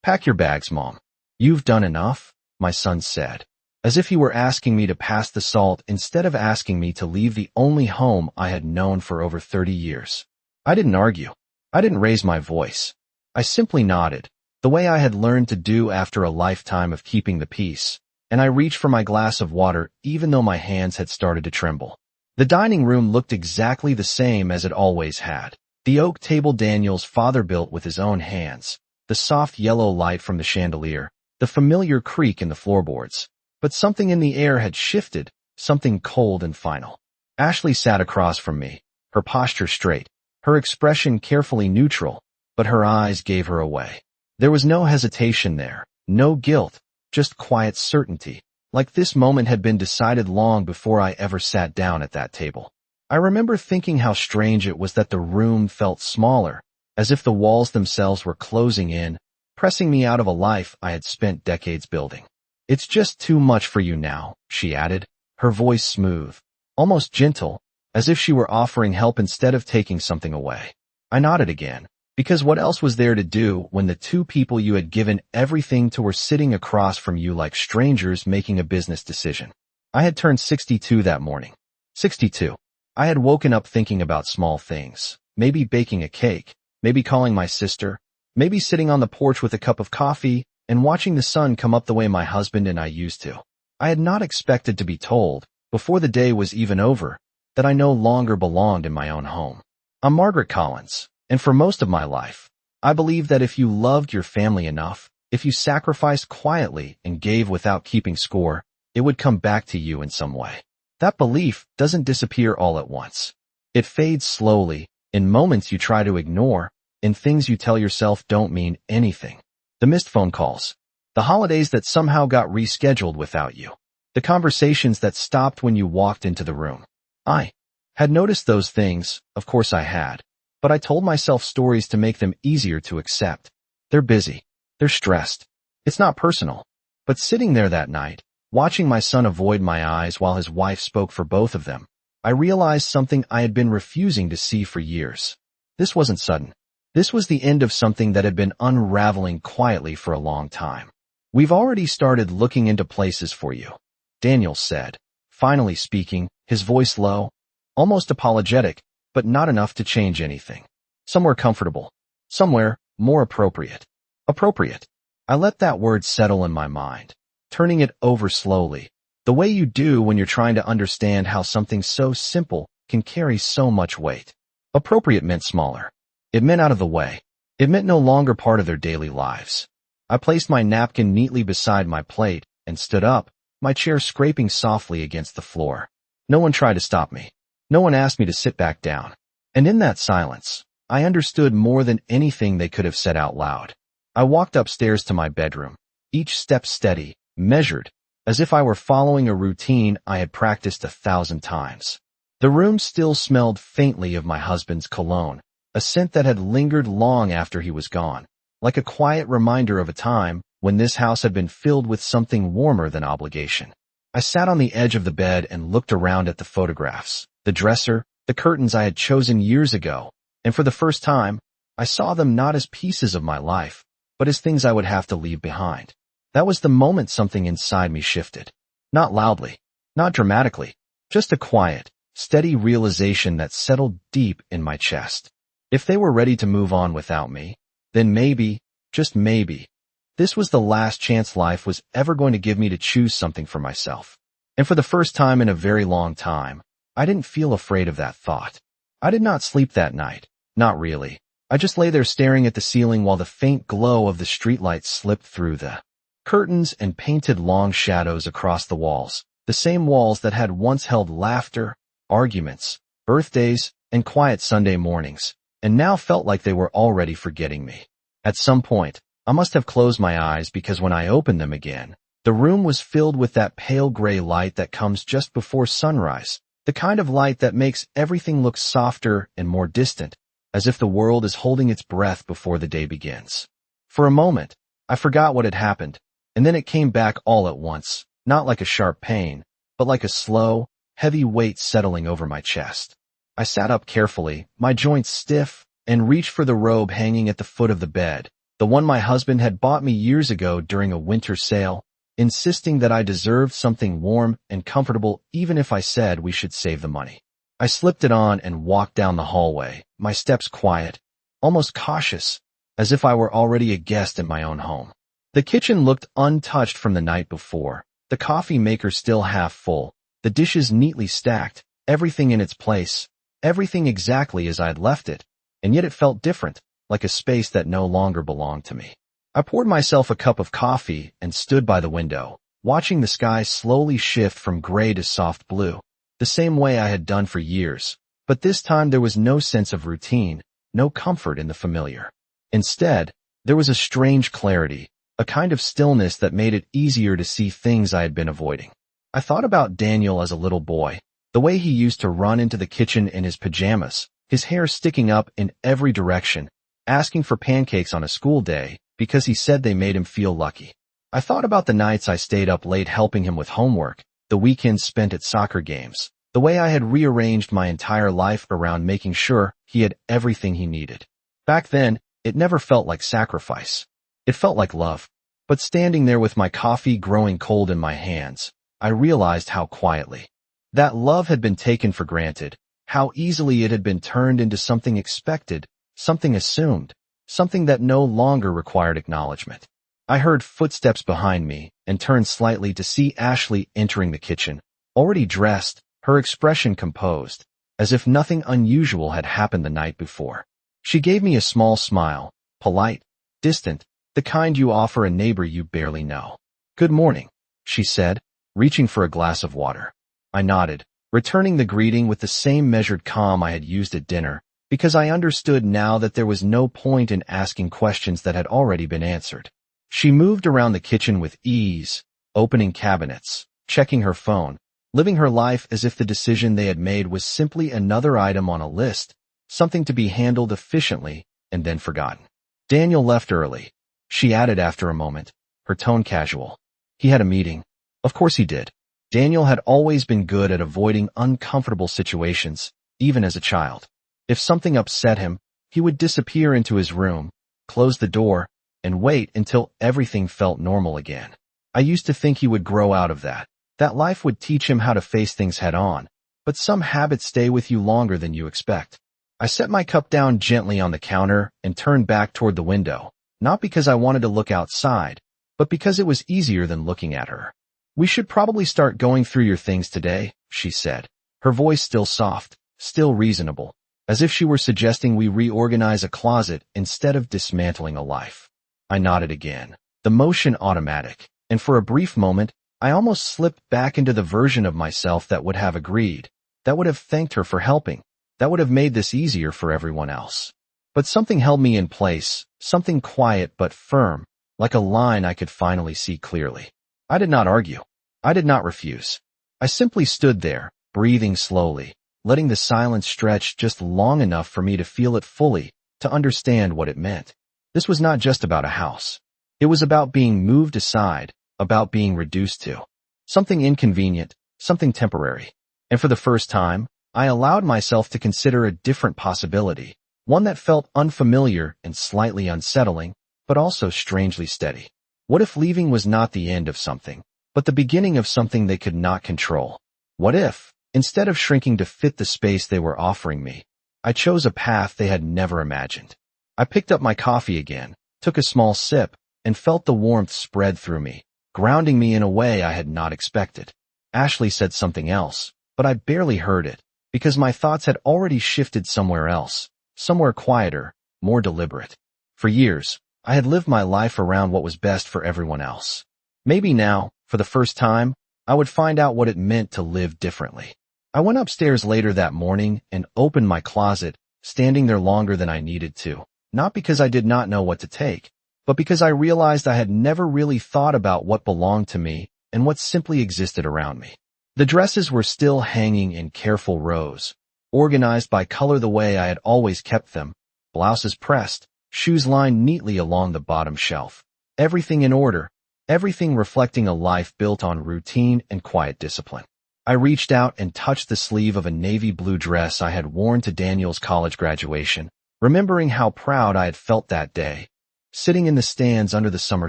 Pack your bags, Mom. You've done enough, my son said, as if he were asking me to pass the salt instead of asking me to leave the only home I had known for over 30 years. I didn't argue. I didn't raise my voice. I simply nodded, the way I had learned to do after a lifetime of keeping the peace, and I reached for my glass of water even though my hands had started to tremble. The dining room looked exactly the same as it always had. The oak table Daniel's father built with his own hands, the soft yellow light from the chandelier, the familiar creak in the floorboards. But something in the air had shifted, something cold and final. Ashley sat across from me, her posture straight, her expression carefully neutral, but her eyes gave her away. There was no hesitation there, no guilt, just quiet certainty, like this moment had been decided long before I ever sat down at that table. I remember thinking how strange it was that the room felt smaller, as if the walls themselves were closing in, pressing me out of a life I had spent decades building. It's just too much for you now, she added, her voice smooth, almost gentle, as if she were offering help instead of taking something away. I nodded again, because what else was there to do when the two people you had given everything to were sitting across from you like strangers making a business decision? I had turned 62 that morning. 62. I had woken up thinking about small things, maybe baking a cake, maybe calling my sister, maybe sitting on the porch with a cup of coffee and watching the sun come up the way my husband and I used to. I had not expected to be told, before the day was even over, that I no longer belonged in my own home. I'm Margaret Collins, and for most of my life, I believed that if you loved your family enough, if you sacrificed quietly and gave without keeping score, it would come back to you in some way. That belief doesn't disappear all at once. It fades slowly, in moments you try to ignore, in things you tell yourself don't mean anything. The missed phone calls, the holidays that somehow got rescheduled without you, the conversations that stopped when you walked into the room. I had noticed those things, of course I had, but I told myself stories to make them easier to accept. They're busy. They're stressed. It's not personal. But sitting there that night, watching my son avoid my eyes while his wife spoke for both of them, I realized something I had been refusing to see for years. This wasn't sudden. This was the end of something that had been unraveling quietly for a long time. We've already started looking into places for you, Daniel said, finally speaking, his voice low, almost apologetic, but not enough to change anything. Somewhere comfortable. Somewhere more appropriate. Appropriate. I let that word settle in my mind, turning it over slowly, the way you do when you're trying to understand how something so simple can carry so much weight. Appropriate meant smaller. It meant out of the way. It meant no longer part of their daily lives. I placed my napkin neatly beside my plate and stood up, my chair scraping softly against the floor. No one tried to stop me. No one asked me to sit back down. And in that silence, I understood more than anything they could have said out loud. I walked upstairs to my bedroom, each step steady, measured, as if I were following a routine I had practiced 1,000 times. The room still smelled faintly of my husband's cologne, a scent that had lingered long after he was gone, like a quiet reminder of a time when this house had been filled with something warmer than obligation. I sat on the edge of the bed and looked around at the photographs, the dresser, the curtains I had chosen years ago, and for the first time, I saw them not as pieces of my life, but as things I would have to leave behind. That was the moment something inside me shifted. Not loudly, not dramatically, just a quiet, steady realization that settled deep in my chest. If they were ready to move on without me, then maybe, just maybe, this was the last chance life was ever going to give me to choose something for myself. And for the first time in a very long time, I didn't feel afraid of that thought. I did not sleep that night. Not really. I just lay there staring at the ceiling while the faint glow of the streetlights slipped through the curtains and painted long shadows across the walls, the same walls that had once held laughter, arguments, birthdays, and quiet Sunday mornings, and now felt like they were already forgetting me. At some point, I must have closed my eyes because when I opened them again, the room was filled with that pale gray light that comes just before sunrise, the kind of light that makes everything look softer and more distant, as if the world is holding its breath before the day begins. For a moment, I forgot what had happened, and then it came back all at once, not like a sharp pain, but like a slow, heavy weight settling over my chest. I sat up carefully, my joints stiff, and reached for the robe hanging at the foot of the bed, the the one my husband had bought me years ago during a winter sale, insisting that I deserved something warm and comfortable even if I said we should save the money. I slipped it on and walked down the hallway, my steps quiet, almost cautious, as if I were already a guest in my own home. The kitchen looked untouched from the night before, the coffee maker still half full, the dishes neatly stacked, everything in its place, everything exactly as I had left it, and yet it felt different, like a space that no longer belonged to me. I poured myself a cup of coffee and stood by the window, watching the sky slowly shift from gray to soft blue, the same way I had done for years, but this time there was no sense of routine, no comfort in the familiar. Instead, there was a strange clarity, a kind of stillness that made it easier to see things I had been avoiding. I thought about Daniel as a little boy, the way he used to run into the kitchen in his pajamas, his hair sticking up in every direction, asking for pancakes on a school day because he said they made him feel lucky. I thought about the nights I stayed up late helping him with homework, the weekends spent at soccer games, the way I had rearranged my entire life around making sure he had everything he needed. Back then, it never felt like sacrifice. It felt like love. But standing there with my coffee growing cold in my hands, I realized how quietly that love had been taken for granted, how easily it had been turned into something expected, something assumed, something that no longer required acknowledgement. I heard footsteps behind me and turned slightly to see Ashley entering the kitchen, already dressed, her expression composed, as if nothing unusual had happened the night before. She gave me a small smile, polite, distant, the kind you offer a neighbor you barely know. "Good morning," she said, reaching for a glass of water. I nodded, returning the greeting with the same measured calm I had used at dinner, because I understood now that there was no point in asking questions that had already been answered. She moved around the kitchen with ease, opening cabinets, checking her phone, living her life as if the decision they had made was simply another item on a list, something to be handled efficiently and then forgotten. "Daniel left early," she added after a moment, her tone casual. "He had a meeting." Of course he did. Daniel had always been good at avoiding uncomfortable situations, even as a child. If something upset him, he would disappear into his room, close the door, and wait until everything felt normal again. I used to think he would grow out of that life would teach him how to face things head on, but some habits stay with you longer than you expect. I set my cup down gently on the counter and turned back toward the window, not because I wanted to look outside, but because it was easier than looking at her. "We should probably start going through your things today," she said, her voice still soft, still reasonable, as if she were suggesting we reorganize a closet instead of dismantling a life. I nodded again, the motion automatic, and for a brief moment, I almost slipped back into the version of myself that would have agreed, that would have thanked her for helping, that would have made this easier for everyone else. But something held me in place, something quiet but firm, like a line I could finally see clearly. I did not argue. I did not refuse. I simply stood there, breathing slowly, letting the silence stretch just long enough for me to feel it fully, to understand what it meant. This was not just about a house. It was about being moved aside, about being reduced to something inconvenient, something temporary. And for the first time, I allowed myself to consider a different possibility, one that felt unfamiliar and slightly unsettling, but also strangely steady. What if leaving was not the end of something, but the beginning of something they could not control? What if, instead of shrinking to fit the space they were offering me, I chose a path they had never imagined? I picked up my coffee again, took a small sip, and felt the warmth spread through me, grounding me in a way I had not expected. Ashley said something else, but I barely heard it, because my thoughts had already shifted somewhere else, somewhere quieter, more deliberate. For years, I had lived my life around what was best for everyone else. Maybe now, for the first time, I would find out what it meant to live differently. I went upstairs later that morning and opened my closet, standing there longer than I needed to, not because I did not know what to take, but because I realized I had never really thought about what belonged to me and what simply existed around me. The dresses were still hanging in careful rows, organized by color the way I had always kept them, blouses pressed, shoes lined neatly along the bottom shelf, everything in order, everything reflecting a life built on routine and quiet discipline. I reached out and touched the sleeve of a navy blue dress I had worn to Daniel's college graduation, remembering how proud I had felt that day, sitting in the stands under the summer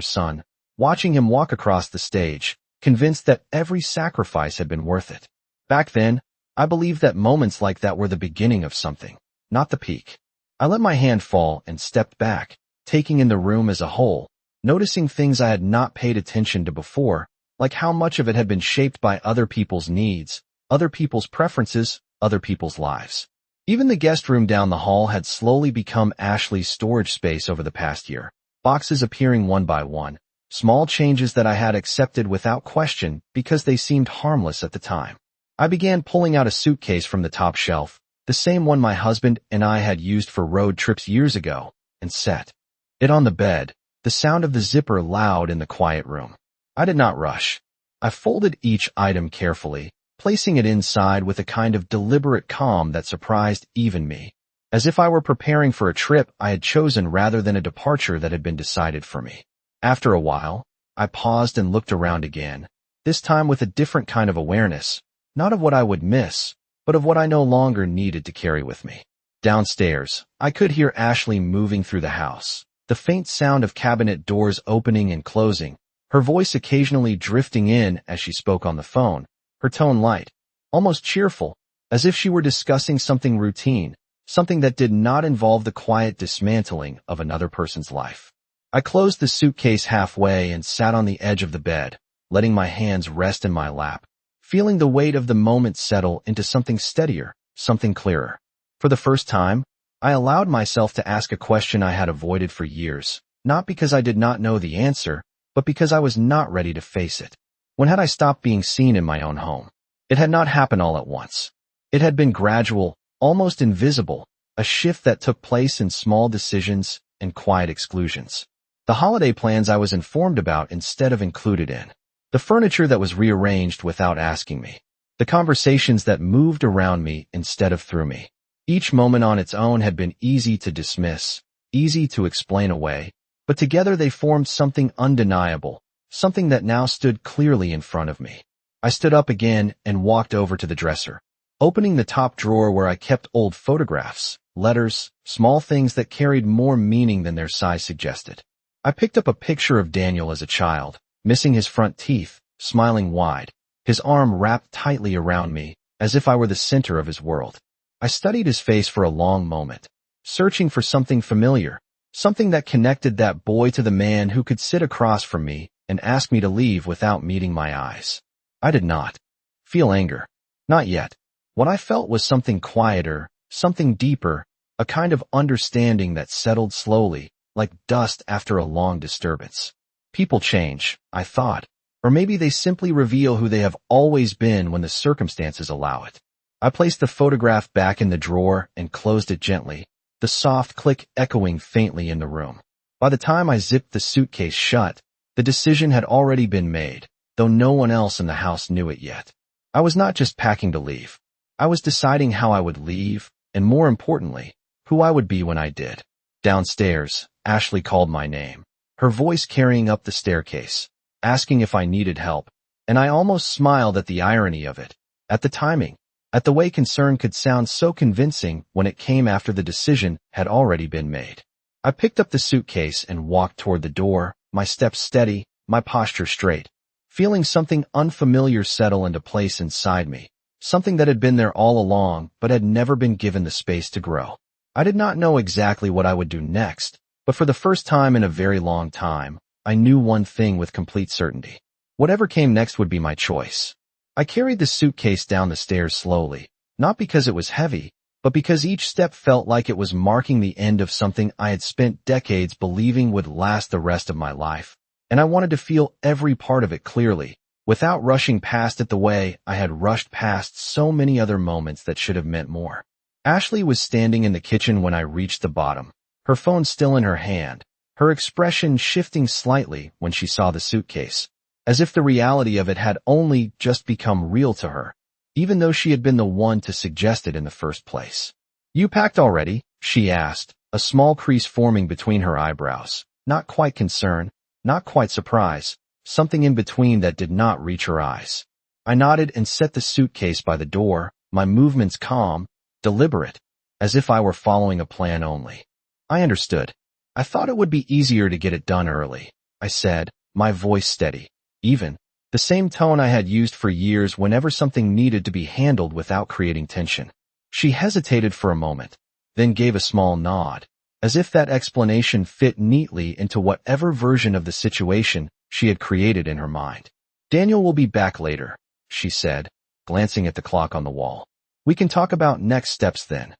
sun, watching him walk across the stage, convinced that every sacrifice had been worth it. Back then, I believed that moments like that were the beginning of something, not the peak. I let my hand fall and stepped back, taking in the room as a whole, noticing things I had not paid attention to before, like how much of it had been shaped by other people's needs, other people's preferences, other people's lives. Even the guest room down the hall had slowly become Ashley's storage space over the past year, boxes appearing one by one, small changes that I had accepted without question because they seemed harmless at the time. I began pulling out a suitcase from the top shelf, the same one my husband and I had used for road trips years ago, and set it on the bed, the sound of the zipper loud in the quiet room. I did not rush. I folded each item carefully, placing it inside with a kind of deliberate calm that surprised even me, as if I were preparing for a trip I had chosen rather than a departure that had been decided for me. After a while, I paused and looked around again, this time with a different kind of awareness, not of what I would miss, but of what I no longer needed to carry with me. Downstairs, I could hear Ashley moving through the house, the faint sound of cabinet doors opening and closing, her voice occasionally drifting in as she spoke on the phone, her tone light, almost cheerful, as if she were discussing something routine, something that did not involve the quiet dismantling of another person's life. I closed the suitcase halfway and sat on the edge of the bed, letting my hands rest in my lap, feeling the weight of the moment settle into something steadier, something clearer. For the first time, I allowed myself to ask a question I had avoided for years, not because I did not know the answer, but because I was not ready to face it. When had I stopped being seen in my own home? It had not happened all at once. It had been gradual, almost invisible, a shift that took place in small decisions and quiet exclusions. The holiday plans I was informed about instead of included in. The furniture that was rearranged without asking me. The conversations that moved around me instead of through me. Each moment on its own had been easy to dismiss, easy to explain away, but together they formed something undeniable, something that now stood clearly in front of me. I stood up again and walked over to the dresser, opening the top drawer where I kept old photographs, letters, small things that carried more meaning than their size suggested. I picked up a picture of Daniel as a child, missing his front teeth, smiling wide, his arm wrapped tightly around me, as if I were the center of his world. I studied his face for a long moment, searching for something familiar, something that connected that boy to the man who could sit across from me and ask me to leave without meeting my eyes. I did not feel anger. Not yet. What I felt was something quieter, something deeper, a kind of understanding that settled slowly, like dust after a long disturbance. People change, I thought, or maybe they simply reveal who they have always been when the circumstances allow it. I placed the photograph back in the drawer and closed it gently, the soft click echoing faintly in the room. By the time I zipped the suitcase shut, the decision had already been made, though no one else in the house knew it yet. I was not just packing to leave. I was deciding how I would leave, and more importantly, who I would be when I did. Downstairs, Ashley called my name, her voice carrying up the staircase, asking if I needed help, and I almost smiled at the irony of it, at the timing, at the way concern could sound so convincing when it came after the decision had already been made. I picked up the suitcase and walked toward the door, my steps steady, my posture straight, feeling something unfamiliar settle into place inside me, something that had been there all along but had never been given the space to grow. I did not know exactly what I would do next, but for the first time in a very long time, I knew one thing with complete certainty. Whatever came next would be my choice. I carried the suitcase down the stairs slowly, not because it was heavy, but because each step felt like it was marking the end of something I had spent decades believing would last the rest of my life, and I wanted to feel every part of it clearly, without rushing past it the way I had rushed past so many other moments that should have meant more. Ashley was standing in the kitchen when I reached the bottom, her phone still in her hand, her expression shifting slightly when she saw the suitcase, as if the reality of it had only just become real to her, even though she had been the one to suggest it in the first place. "You packed already?" she asked, a small crease forming between her eyebrows, not quite concern, not quite surprise, something in between that did not reach her eyes. I nodded and set the suitcase by the door, my movements calm, deliberate, as if I were following a plan only. I understood. I thought it would be easier to get it done early, I said, my voice steady. Even the same tone I had used for years whenever something needed to be handled without creating tension. She hesitated for a moment, then gave a small nod, as if that explanation fit neatly into whatever version of the situation she had created in her mind. Daniel will be back later, she said, glancing at the clock on the wall. We can talk about next steps then.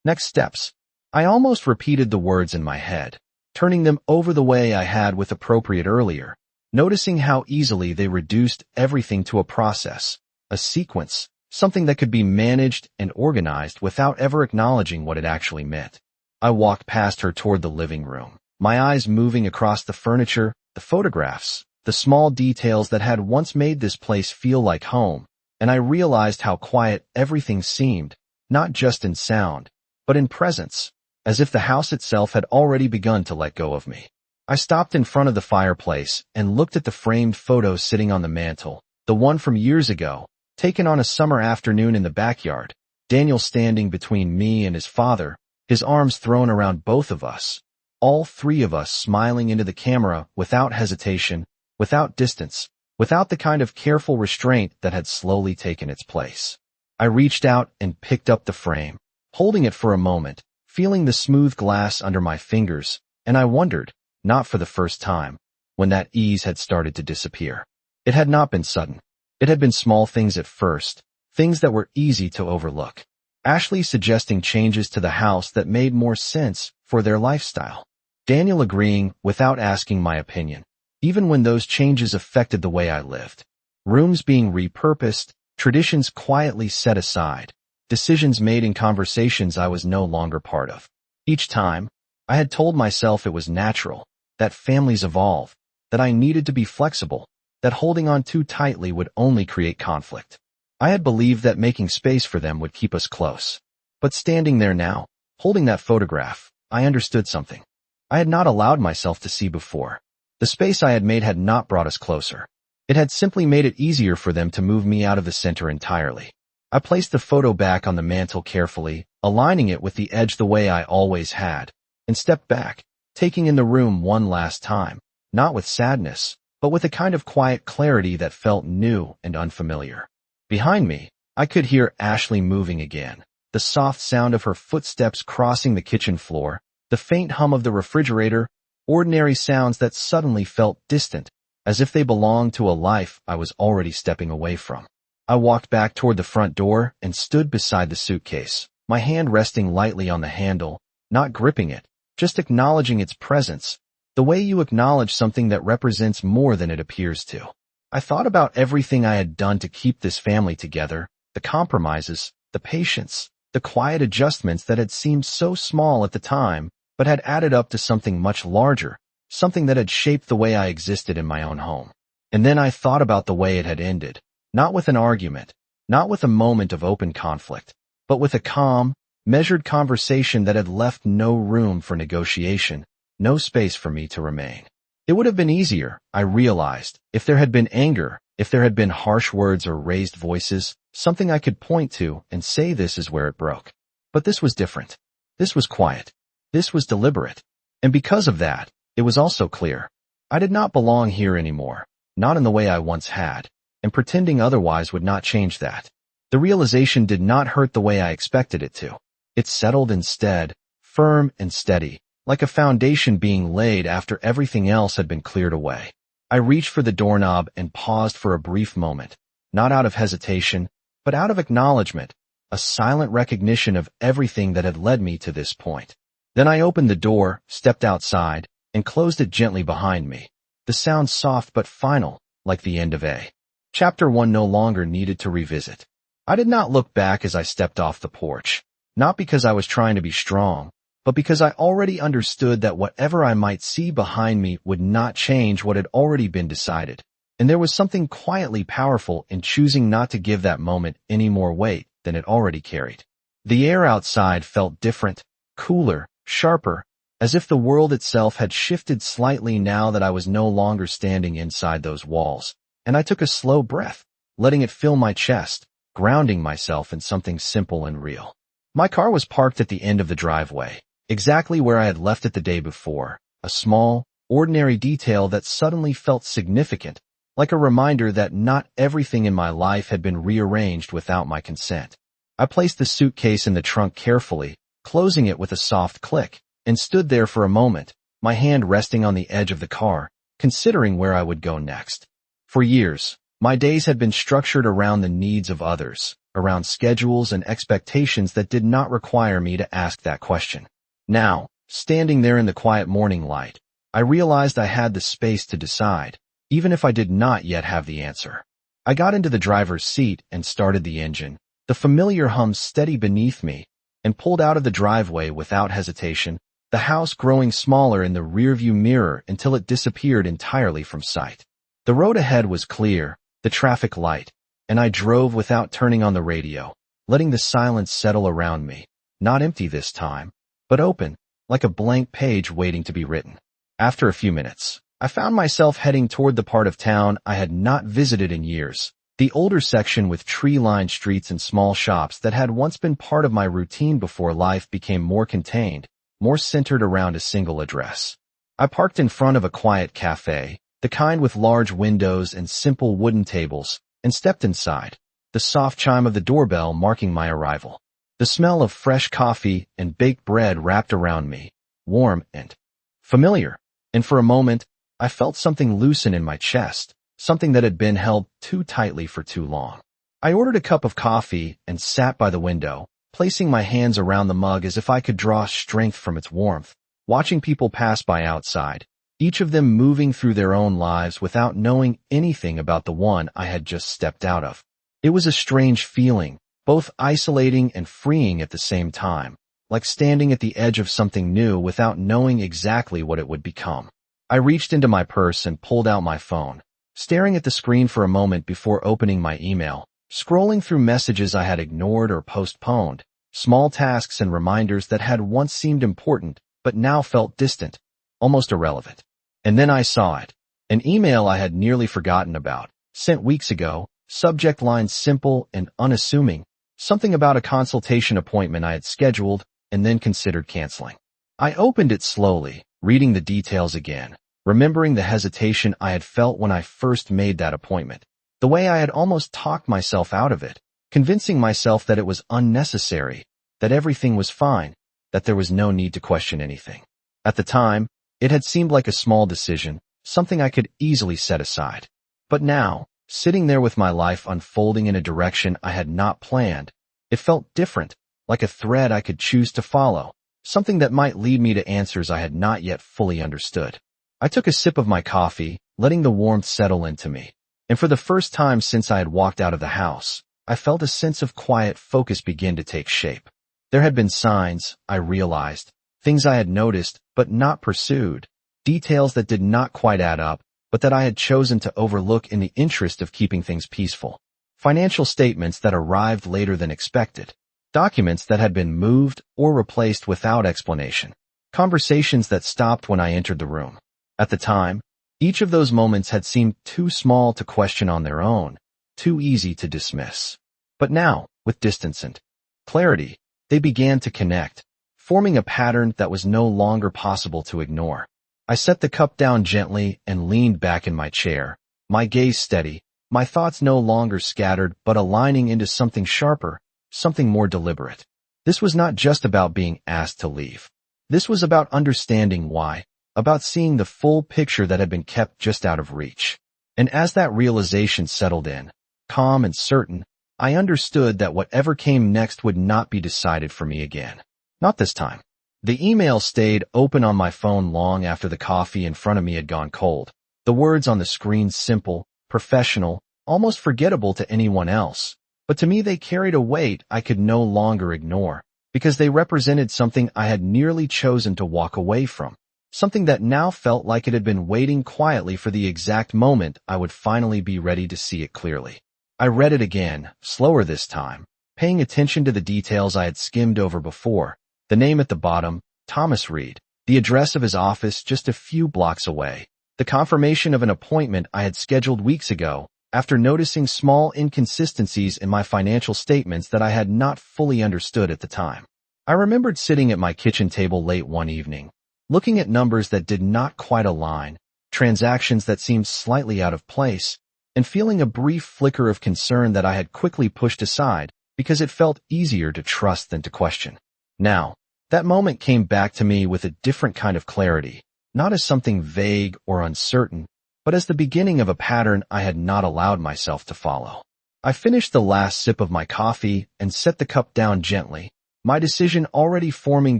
Next steps. I almost repeated the words in my head, turning them over the way I had with appropriate earlier, noticing how easily they reduced everything to a process, a sequence, something that could be managed and organized without ever acknowledging what it actually meant. I walked past her toward the living room, my eyes moving across the furniture, the photographs, the small details that had once made this place feel like home, and I realized how quiet everything seemed, not just in sound, but in presence, as if the house itself had already begun to let go of me. I stopped in front of the fireplace and looked at the framed photo sitting on the mantel, the one from years ago, taken on a summer afternoon in the backyard, Daniel standing between me and his father, his arms thrown around both of us, all three of us smiling into the camera without hesitation, without distance, without the kind of careful restraint that had slowly taken its place. I reached out and picked up the frame, holding it for a moment, feeling the smooth glass under my fingers, and I wondered, not for the first time, when that ease had started to disappear. It had not been sudden. It had been small things at first, things that were easy to overlook. Ashley suggesting changes to the house that made more sense for their lifestyle. Daniel agreeing without asking my opinion, even when those changes affected the way I lived. Rooms being repurposed, traditions quietly set aside, decisions made in conversations I was no longer part of. Each time, I had told myself it was natural, that families evolve, that I needed to be flexible, that holding on too tightly would only create conflict. I had believed that making space for them would keep us close. But standing there now, holding that photograph, I understood something I had not allowed myself to see before. The space I had made had not brought us closer. It had simply made it easier for them to move me out of the center entirely. I placed the photo back on the mantel carefully, aligning it with the edge the way I always had, and stepped back, taking in the room one last time, not with sadness, but with a kind of quiet clarity that felt new and unfamiliar. Behind me, I could hear Ashley moving again, the soft sound of her footsteps crossing the kitchen floor, the faint hum of the refrigerator, ordinary sounds that suddenly felt distant, as if they belonged to a life I was already stepping away from. I walked back toward the front door and stood beside the suitcase, my hand resting lightly on the handle, not gripping it, just acknowledging its presence, the way you acknowledge something that represents more than it appears to. I thought about everything I had done to keep this family together, the compromises, the patience, the quiet adjustments that had seemed so small at the time, but had added up to something much larger, something that had shaped the way I existed in my own home. And then I thought about the way it had ended, not with an argument, not with a moment of open conflict, but with a calm, measured conversation that had left no room for negotiation, no space for me to remain. It would have been easier, I realized, if there had been anger, if there had been harsh words or raised voices, something I could point to and say this is where it broke. But this was different. This was quiet. This was deliberate. And because of that, it was also clear. I did not belong here anymore, not in the way I once had, and pretending otherwise would not change that. The realization did not hurt the way I expected it to. It settled instead, firm and steady, like a foundation being laid after everything else had been cleared away. I reached for the doorknob and paused for a brief moment, not out of hesitation, but out of acknowledgement, a silent recognition of everything that had led me to this point. Then I opened the door, stepped outside, and closed it gently behind me, the sound soft but final, like the end of a chapter one no longer needed to revisit. I did not look back as I stepped off the porch, not because I was trying to be strong, but because I already understood that whatever I might see behind me would not change what had already been decided. And there was something quietly powerful in choosing not to give that moment any more weight than it already carried. The air outside felt different, cooler, sharper, as if the world itself had shifted slightly now that I was no longer standing inside those walls, and I took a slow breath, letting it fill my chest, grounding myself in something simple and real. My car was parked at the end of the driveway, exactly where I had left it the day before, a small, ordinary detail that suddenly felt significant, like a reminder that not everything in my life had been rearranged without my consent. I placed the suitcase in the trunk carefully, closing it with a soft click, and stood there for a moment, my hand resting on the edge of the car, considering where I would go next. For years, my days had been structured around the needs of others, around schedules and expectations that did not require me to ask that question. Now, standing there in the quiet morning light, I realized I had the space to decide, even if I did not yet have the answer. I got into the driver's seat and started the engine, the familiar hum steady beneath me, and pulled out of the driveway without hesitation, the house growing smaller in the rearview mirror until it disappeared entirely from sight. The road ahead was clear, the traffic light, and I drove without turning on the radio, letting the silence settle around me, not empty this time, but open, like a blank page waiting to be written. After a few minutes, I found myself heading toward the part of town I had not visited in years, the older section with tree-lined streets and small shops that had once been part of my routine before life became more contained, more centered around a single address. I parked in front of a quiet cafe, the kind with large windows and simple wooden tables, and stepped inside, the soft chime of the doorbell marking my arrival. The smell of fresh coffee and baked bread wrapped around me, warm and familiar, and for a moment, I felt something loosen in my chest, something that had been held too tightly for too long. I ordered a cup of coffee and sat by the window, placing my hands around the mug as if I could draw strength from its warmth, watching people pass by outside, each of them moving through their own lives without knowing anything about the one I had just stepped out of. It was a strange feeling, both isolating and freeing at the same time, like standing at the edge of something new without knowing exactly what it would become. I reached into my purse and pulled out my phone, staring at the screen for a moment before opening my email, scrolling through messages I had ignored or postponed, small tasks and reminders that had once seemed important but now felt distant, almost irrelevant. And then I saw it, an email I had nearly forgotten about, sent weeks ago, subject line simple and unassuming, something about a consultation appointment I had scheduled and then considered canceling. I opened it slowly, reading the details again, remembering the hesitation I had felt when I first made that appointment, the way I had almost talked myself out of it, convincing myself that it was unnecessary, that everything was fine, that there was no need to question anything. At the time, it had seemed like a small decision, something I could easily set aside. But now, sitting there with my life unfolding in a direction I had not planned, it felt different, like a thread I could choose to follow, something that might lead me to answers I had not yet fully understood. I took a sip of my coffee, letting the warmth settle into me, and for the first time since I had walked out of the house, I felt a sense of quiet focus begin to take shape. There had been signs, I realized, things I had noticed but not pursued, details that did not quite add up, but that I had chosen to overlook in the interest of keeping things peaceful. Financial statements that arrived later than expected, documents that had been moved or replaced without explanation, conversations that stopped when I entered the room. At the time, each of those moments had seemed too small to question on their own, too easy to dismiss. But now, with distance and clarity, they began to connect, forming a pattern that was no longer possible to ignore. I set the cup down gently and leaned back in my chair, my gaze steady, my thoughts no longer scattered but aligning into something sharper, something more deliberate. This was not just about being asked to leave. This was about understanding why, about seeing the full picture that had been kept just out of reach. And as that realization settled in, calm and certain, I understood that whatever came next would not be decided for me again. Not this time. The email stayed open on my phone long after the coffee in front of me had gone cold. The words on the screen simple, professional, almost forgettable to anyone else. But to me they carried a weight I could no longer ignore, because they represented something I had nearly chosen to walk away from, something that now felt like it had been waiting quietly for the exact moment I would finally be ready to see it clearly. I read it again, slower this time, paying attention to the details I had skimmed over before. The name at the bottom, Thomas Reed, the address of his office just a few blocks away, the confirmation of an appointment I had scheduled weeks ago, after noticing small inconsistencies in my financial statements that I had not fully understood at the time. I remembered sitting at my kitchen table late one evening, looking at numbers that did not quite align, transactions that seemed slightly out of place, and feeling a brief flicker of concern that I had quickly pushed aside because it felt easier to trust than to question. Now, that moment came back to me with a different kind of clarity, not as something vague or uncertain, but as the beginning of a pattern I had not allowed myself to follow. I finished the last sip of my coffee and set the cup down gently, my decision already forming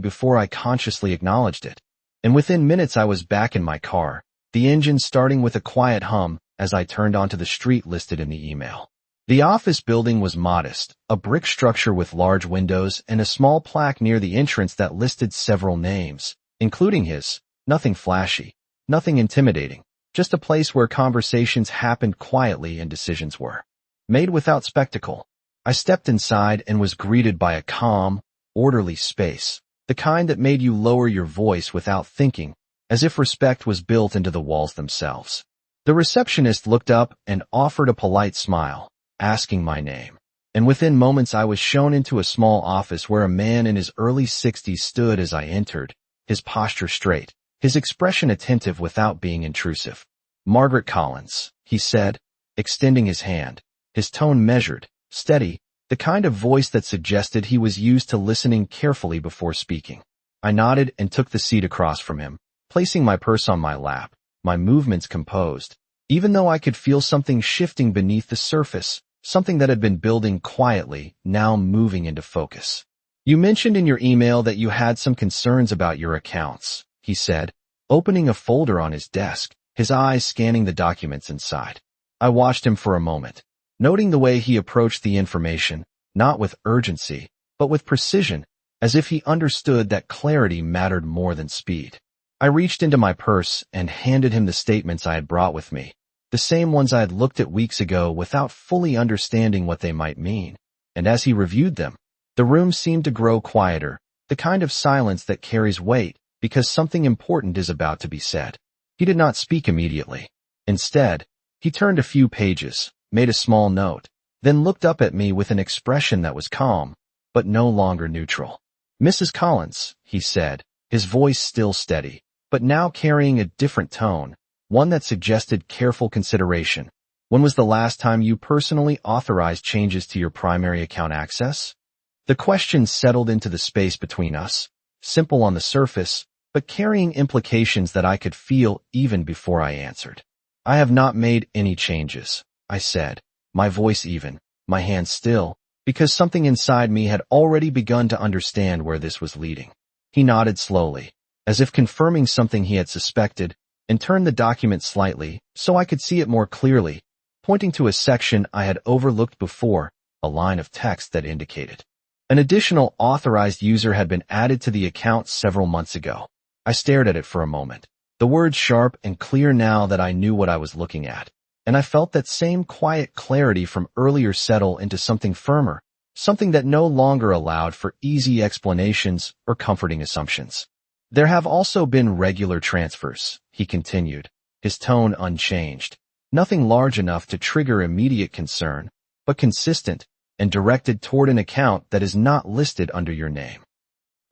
before I consciously acknowledged it. And within minutes I was back in my car, the engine starting with a quiet hum as I turned onto the street listed in the email. The office building was modest, a brick structure with large windows and a small plaque near the entrance that listed several names, including his. Nothing flashy, nothing intimidating, just a place where conversations happened quietly and decisions were made without spectacle. I stepped inside and was greeted by a calm, orderly space, the kind that made you lower your voice without thinking, as if respect was built into the walls themselves. The receptionist looked up and offered a polite smile, asking my name. And within moments I was shown into a small office where a man in his early 60s stood as I entered, his posture straight, his expression attentive without being intrusive. "Margaret Collins," he said, extending his hand, his tone measured, steady, the kind of voice that suggested he was used to listening carefully before speaking. I nodded and took the seat across from him, placing my purse on my lap, my movements composed, even though I could feel something shifting beneath the surface, something that had been building quietly, now moving into focus. "You mentioned in your email that you had some concerns about your accounts," he said, opening a folder on his desk, his eyes scanning the documents inside. I watched him for a moment, noting the way he approached the information, not with urgency, but with precision, as if he understood that clarity mattered more than speed. I reached into my purse and handed him the statements I had brought with me, the same ones I had looked at weeks ago without fully understanding what they might mean. And as he reviewed them, the room seemed to grow quieter, the kind of silence that carries weight because something important is about to be said. He did not speak immediately. Instead, he turned a few pages, made a small note, then looked up at me with an expression that was calm, but no longer neutral. "Mrs. Collins," he said, his voice still steady, but now carrying a different tone, one that suggested careful consideration. "When was the last time you personally authorized changes to your primary account access?" The question settled into the space between us, simple on the surface, but carrying implications that I could feel even before I answered. "I have not made any changes," I said, my voice even, my hands still, because something inside me had already begun to understand where this was leading. He nodded slowly, as if confirming something he had suspected, and turned the document slightly so I could see it more clearly, pointing to a section I had overlooked before, a line of text that indicated an additional authorized user had been added to the account several months ago. I stared at it for a moment, the words sharp and clear now that I knew what I was looking at, and I felt that same quiet clarity from earlier settle into something firmer, something that no longer allowed for easy explanations or comforting assumptions. "There have also been regular transfers," he continued, his tone unchanged. "Nothing large enough to trigger immediate concern, but consistent and directed toward an account that is not listed under your name."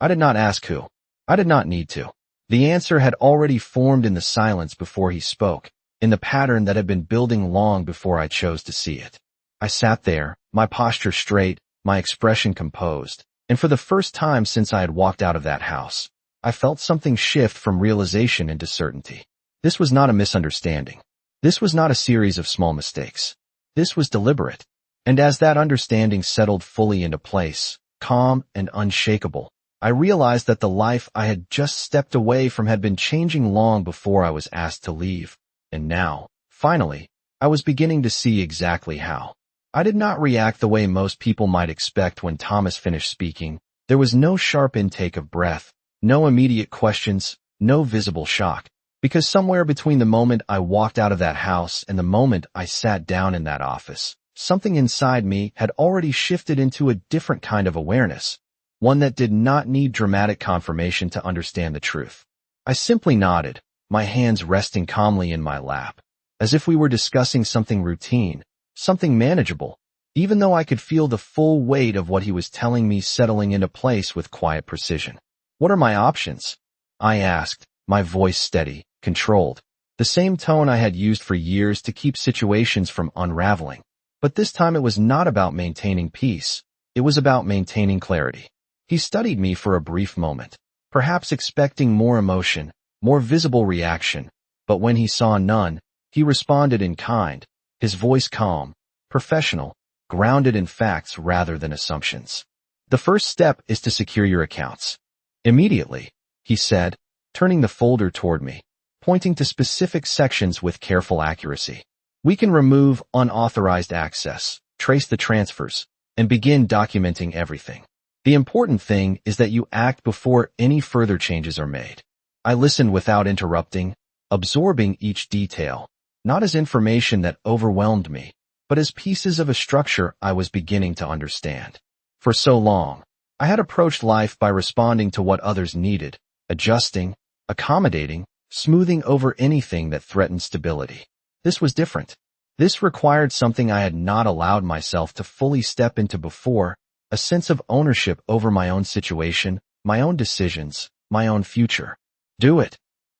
I did not ask who. I did not need to. The answer had already formed in the silence before he spoke, in the pattern that had been building long before I chose to see it. I sat there, my posture straight, my expression composed, and for the first time since I had walked out of that house, I felt something shift from realization into certainty. This was not a misunderstanding. This was not a series of small mistakes. This was deliberate. And as that understanding settled fully into place, calm and unshakable, I realized that the life I had just stepped away from had been changing long before I was asked to leave. And now, finally, I was beginning to see exactly how. I did not react the way most people might expect when Thomas finished speaking. There was no sharp intake of breath, no immediate questions, no visible shock, because somewhere between the moment I walked out of that house and the moment I sat down in that office, something inside me had already shifted into a different kind of awareness, one that did not need dramatic confirmation to understand the truth. I simply nodded, my hands resting calmly in my lap, as if we were discussing something routine, something manageable, even though I could feel the full weight of what he was telling me settling into place with quiet precision. "What are my options?" I asked, my voice steady, controlled. The same tone I had used for years to keep situations from unraveling. But this time it was not about maintaining peace. It was about maintaining clarity. He studied me for a brief moment, perhaps expecting more emotion, more visible reaction. But when he saw none, he responded in kind, his voice calm, professional, grounded in facts rather than assumptions. The first step is to secure your accounts. Immediately, he said, turning the folder toward me, pointing to specific sections with careful accuracy. We can remove unauthorized access, trace the transfers, and begin documenting everything. The important thing is that you act before any further changes are made. I listened without interrupting, absorbing each detail, not as information that overwhelmed me, but as pieces of a structure I was beginning to understand. For so long, I had approached life by responding to what others needed, adjusting, accommodating, smoothing over anything that threatened stability. This was different. This required something I had not allowed myself to fully step into before, a sense of ownership over my own situation, my own decisions, my own future. Do it,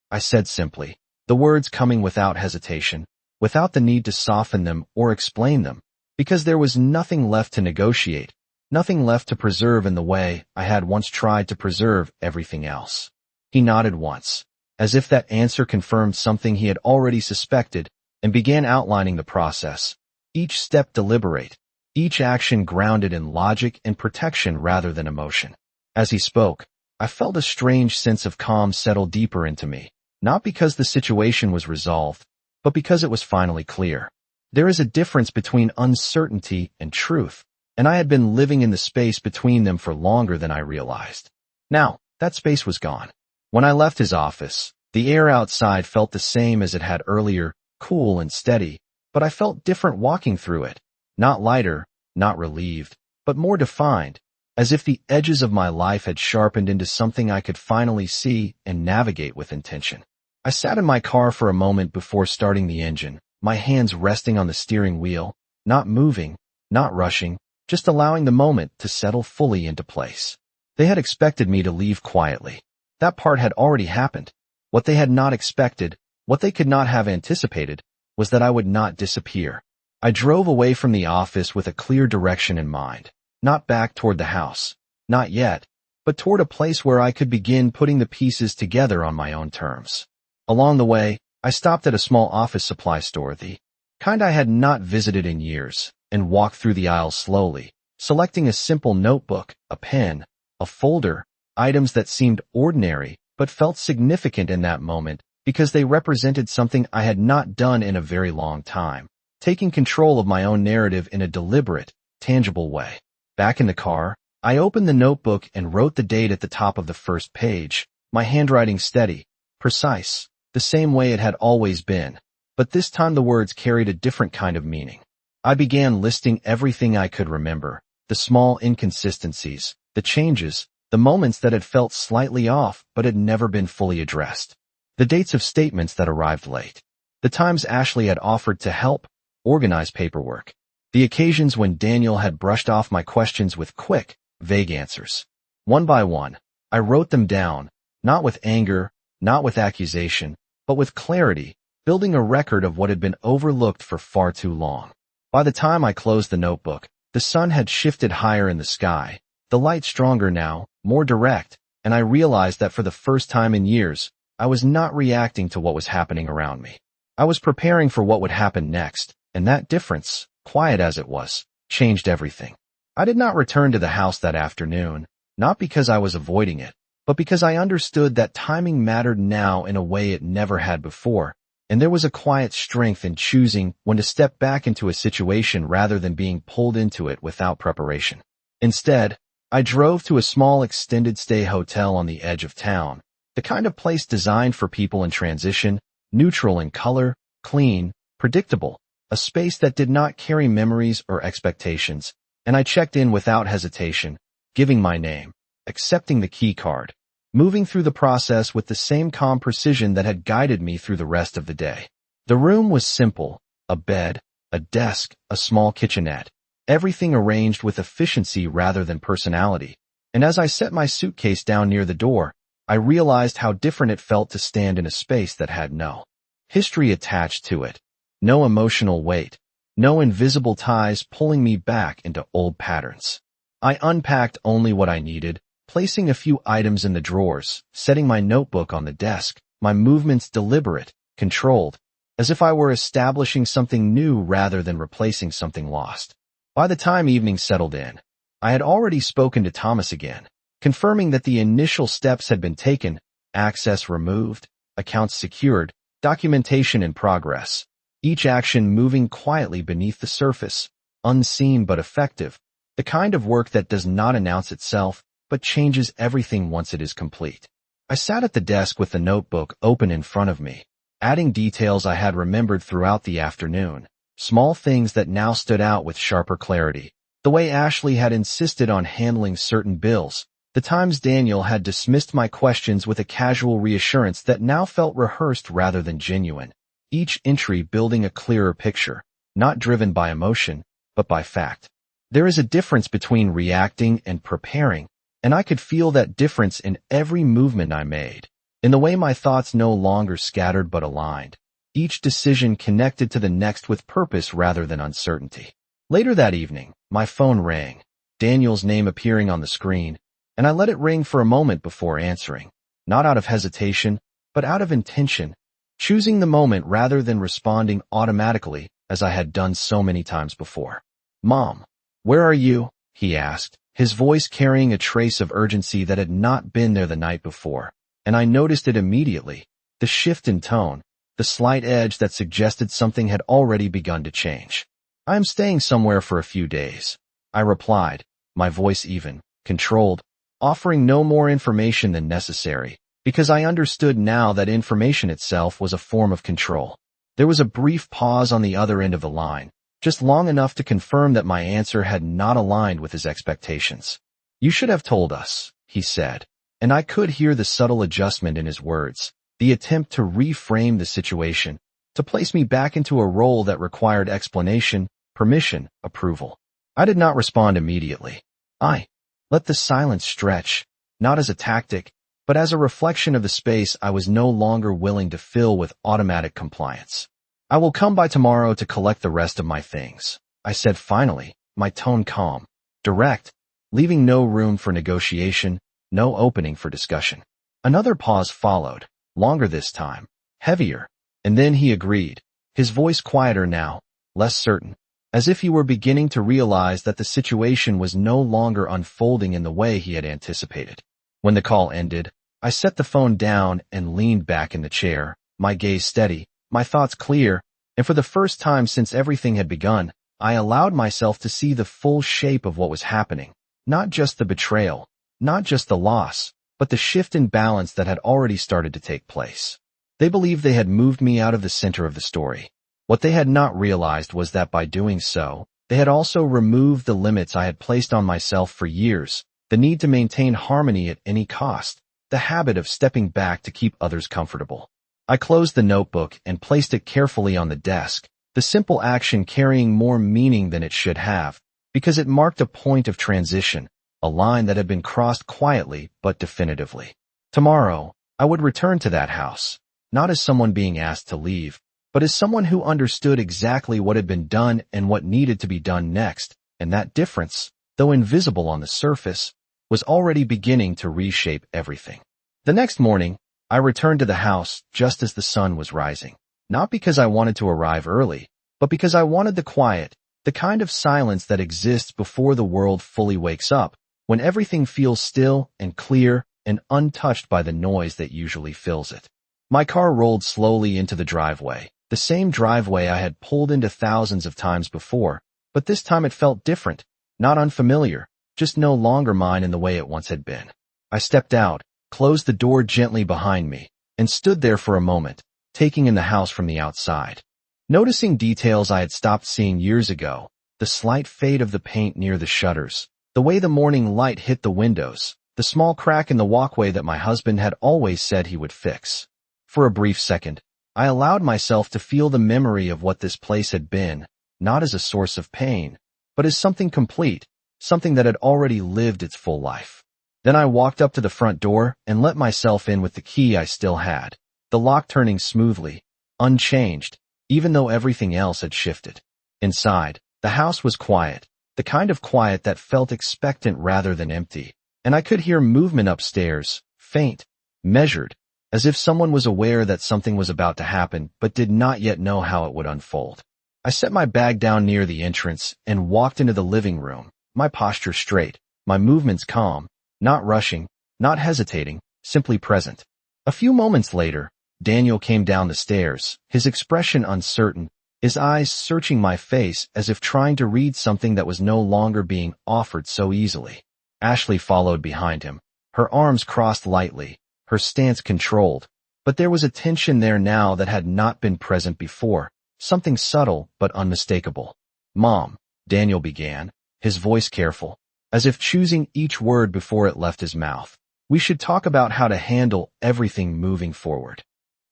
I said simply, the words coming without hesitation, without the need to soften them or explain them, because there was nothing left to negotiate, nothing left to preserve in the way I had once tried to preserve everything else. He nodded once, as if that answer confirmed something he had already suspected, and began outlining the process, each step deliberate, each action grounded in logic and protection rather than emotion. As he spoke, I felt a strange sense of calm settle deeper into me, not because the situation was resolved, but because it was finally clear. There is a difference between uncertainty and truth, and I had been living in the space between them for longer than I realized. Now, that space was gone. When I left his office, the air outside felt the same as it had earlier, cool and steady, but I felt different walking through it. Not lighter, not relieved, but more defined, as if the edges of my life had sharpened into something I could finally see and navigate with intention. I sat in my car for a moment before starting the engine, my hands resting on the steering wheel, not moving, not rushing, just allowing the moment to settle fully into place. They had expected me to leave quietly. That part had already happened. What they had not expected, what they could not have anticipated, was that I would not disappear. I drove away from the office with a clear direction in mind, not back toward the house, not yet, but toward a place where I could begin putting the pieces together on my own terms. Along the way, I stopped at a small office supply store, the kind I had not visited in years, and walked through the aisles slowly, selecting a simple notebook, a pen, a folder, items that seemed ordinary but felt significant in that moment because they represented something I had not done in a very long time, taking control of my own narrative in a deliberate, tangible way. Back in the car, I opened the notebook and wrote the date at the top of the first page, my handwriting steady, precise, the same way it had always been, but this time the words carried a different kind of meaning. I began listing everything I could remember, the small inconsistencies, the changes, the moments that had felt slightly off but had never been fully addressed. The dates of statements that arrived late. The times Ashley had offered to help organize paperwork. The occasions when Daniel had brushed off my questions with quick, vague answers. One by one, I wrote them down, not with anger, not with accusation, but with clarity, building a record of what had been overlooked for far too long. By the time I closed the notebook, the sun had shifted higher in the sky, the light stronger now, more direct, and I realized that for the first time in years, I was not reacting to what was happening around me. I was preparing for what would happen next, and that difference, quiet as it was, changed everything. I did not return to the house that afternoon, not because I was avoiding it, but because I understood that timing mattered now in a way it never had before, and there was a quiet strength in choosing when to step back into a situation rather than being pulled into it without preparation. Instead, I drove to a small extended-stay hotel on the edge of town, the kind of place designed for people in transition, neutral in color, clean, predictable, a space that did not carry memories or expectations, and I checked in without hesitation, giving my name, accepting the key card, moving through the process with the same calm precision that had guided me through the rest of the day. The room was simple, a bed, a desk, a small kitchenette, everything arranged with efficiency rather than personality, and as I set my suitcase down near the door, I realized how different it felt to stand in a space that had no history attached to it, no emotional weight, no invisible ties pulling me back into old patterns. I unpacked only what I needed, placing a few items in the drawers, setting my notebook on the desk, my movements deliberate, controlled, as if I were establishing something new rather than replacing something lost. By the time evening settled in, I had already spoken to Thomas again, confirming that the initial steps had been taken, access removed, accounts secured, documentation in progress, each action moving quietly beneath the surface, unseen but effective, the kind of work that does not announce itself, but changes everything once it is complete. I sat at the desk with the notebook open in front of me, adding details I had remembered throughout the afternoon, small things that now stood out with sharper clarity. The way Ashley had insisted on handling certain bills, the times Daniel had dismissed my questions with a casual reassurance that now felt rehearsed rather than genuine, each entry building a clearer picture, not driven by emotion, but by fact. There is a difference between reacting and preparing, and I could feel that difference in every movement I made, in the way my thoughts no longer scattered but aligned, each decision connected to the next with purpose rather than uncertainty. Later that evening, my phone rang, Daniel's name appearing on the screen, and I let it ring for a moment before answering, not out of hesitation, but out of intention, choosing the moment rather than responding automatically as I had done so many times before. "Mom, where are you?" he asked, his voice carrying a trace of urgency that had not been there the night before, and I noticed it immediately, the shift in tone, the slight edge that suggested something had already begun to change. "I am staying somewhere for a few days," I replied, my voice even, controlled, offering no more information than necessary, because I understood now that information itself was a form of control. There was a brief pause on the other end of the line, just long enough to confirm that my answer had not aligned with his expectations. "You should have told us," he said, and I could hear the subtle adjustment in his words, the attempt to reframe the situation, to place me back into a role that required explanation, permission, approval. I did not respond immediately. I let the silence stretch, not as a tactic, but as a reflection of the space I was no longer willing to fill with automatic compliance. "I will come by tomorrow to collect the rest of my things," I said finally, my tone calm, direct, leaving no room for negotiation, no opening for discussion. Another pause followed, longer this time, heavier, and then he agreed, his voice quieter now, less certain, as if he were beginning to realize that the situation was no longer unfolding in the way he had anticipated. When the call ended, I set the phone down and leaned back in the chair, my gaze steady, my thoughts clear, and for the first time since everything had begun, I allowed myself to see the full shape of what was happening, not just the betrayal, not just the loss, but the shift in balance that had already started to take place. They believed they had moved me out of the center of the story. What they had not realized was that by doing so, they had also removed the limits I had placed on myself for years, the need to maintain harmony at any cost, the habit of stepping back to keep others comfortable. I closed the notebook and placed it carefully on the desk, the simple action carrying more meaning than it should have, because it marked a point of transition, a line that had been crossed quietly but definitively. Tomorrow, I would return to that house, not as someone being asked to leave, but as someone who understood exactly what had been done and what needed to be done next, and that difference, though invisible on the surface, was already beginning to reshape everything. The next morning, I returned to the house just as the sun was rising, not because I wanted to arrive early, but because I wanted the quiet, the kind of silence that exists before the world fully wakes up, when everything feels still and clear and untouched by the noise that usually fills it. My car rolled slowly into the driveway, the same driveway I had pulled into thousands of times before, but this time it felt different, not unfamiliar, just no longer mine in the way it once had been. I stepped out, closed the door gently behind me, and stood there for a moment, taking in the house from the outside. Noticing details I had stopped seeing years ago, the slight fade of the paint near the shutters, the way the morning light hit the windows, the small crack in the walkway that my husband had always said he would fix. For a brief second, I allowed myself to feel the memory of what this place had been, not as a source of pain, but as something complete, something that had already lived its full life. Then I walked up to the front door and let myself in with the key I still had, the lock turning smoothly, unchanged, even though everything else had shifted. Inside, the house was quiet, the kind of quiet that felt expectant rather than empty, and I could hear movement upstairs, faint, measured, as if someone was aware that something was about to happen but did not yet know how it would unfold. I set my bag down near the entrance and walked into the living room, my posture straight, my movements calm, not rushing, not hesitating, simply present. A few moments later, Daniel came down the stairs, his expression uncertain, his eyes searching my face as if trying to read something that was no longer being offered so easily. Ashley followed behind him, her arms crossed lightly, her stance controlled, but there was a tension there now that had not been present before, something subtle but unmistakable. "Mom," Daniel began, his voice careful, as if choosing each word before it left his mouth. "We should talk about how to handle everything moving forward."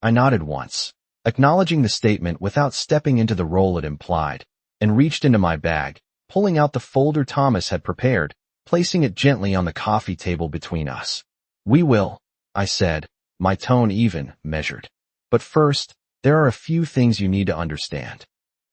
I nodded once, acknowledging the statement without stepping into the role it implied, and reached into my bag, pulling out the folder Thomas had prepared, placing it gently on the coffee table between us. "We will," I said, my tone even, measured. "But first, there are a few things you need to understand."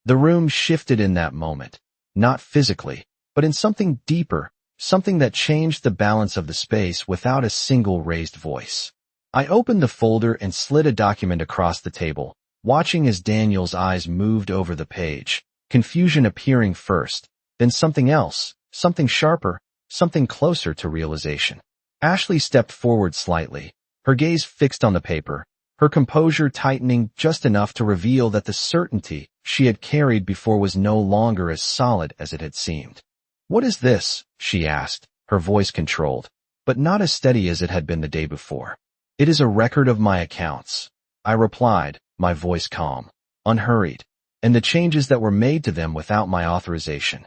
The room shifted in that moment, not physically, but in something deeper, something that changed the balance of the space without a single raised voice. I opened the folder and slid a document across the table, watching as Daniel's eyes moved over the page, confusion appearing first, then something else, something sharper, something closer to realization. Ashley stepped forward slightly, her gaze fixed on the paper, her composure tightening just enough to reveal that the certainty she had carried before was no longer as solid as it had seemed. "What is this?" she asked, her voice controlled, but not as steady as it had been the day before. "It is a record of my accounts," I replied, my voice calm, unhurried, and the changes that were made to them without my authorization.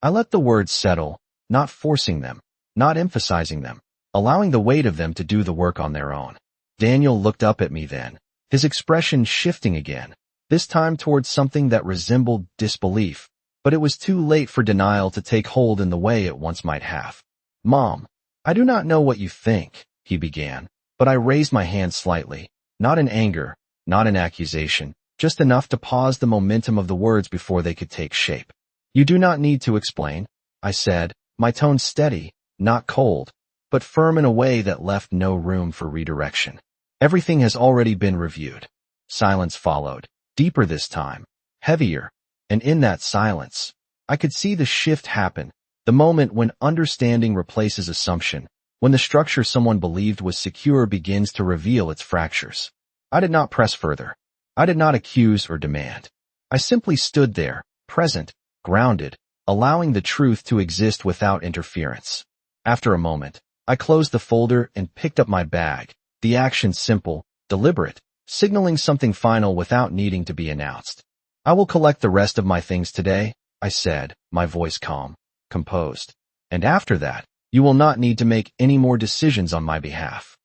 I let the words settle, not forcing them, not emphasizing them, allowing the weight of them to do the work on their own. Daniel looked up at me then, his expression shifting again, this time towards something that resembled disbelief, but it was too late for denial to take hold in the way it once might have. "Mom, I do not know what you think," he began, but I raised my hand slightly, not in anger, not in accusation, just enough to pause the momentum of the words before they could take shape. "You do not need to explain," I said, my tone steady, not cold, but firm in a way that left no room for redirection. "Everything has already been reviewed." Silence followed, deeper this time, heavier, and in that silence, I could see the shift happen, the moment when understanding replaces assumption, when the structure someone believed was secure begins to reveal its fractures. I did not press further. I did not accuse or demand. I simply stood there, present, grounded, allowing the truth to exist without interference. After a moment, I closed the folder and picked up my bag, the action simple, deliberate, signaling something final without needing to be announced. "I will collect the rest of my things today," I said, my voice calm, composed. "And after that, you will not need to make any more decisions on my behalf."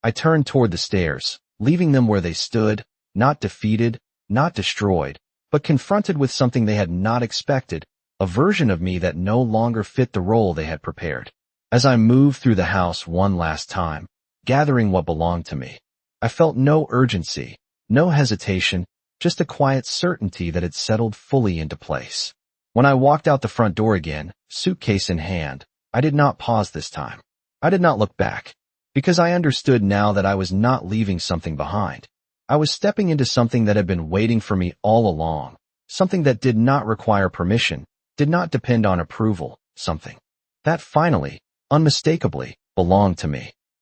I turned toward the stairs, leaving them where they stood, not defeated, not destroyed, but confronted with something they had not expected, a version of me that no longer fit the role they had prepared. As I moved through the house one last time, gathering what belonged to me, I felt no urgency, no hesitation, just a quiet certainty that had settled fully into place. When I walked out the front door again, suitcase in hand, I did not pause this time. I did not look back, because I understood now that I was not leaving something behind. I was stepping into something that had been waiting for me all along, something that did not require permission, did not depend on approval, something that finally, unmistakably, belonged to me.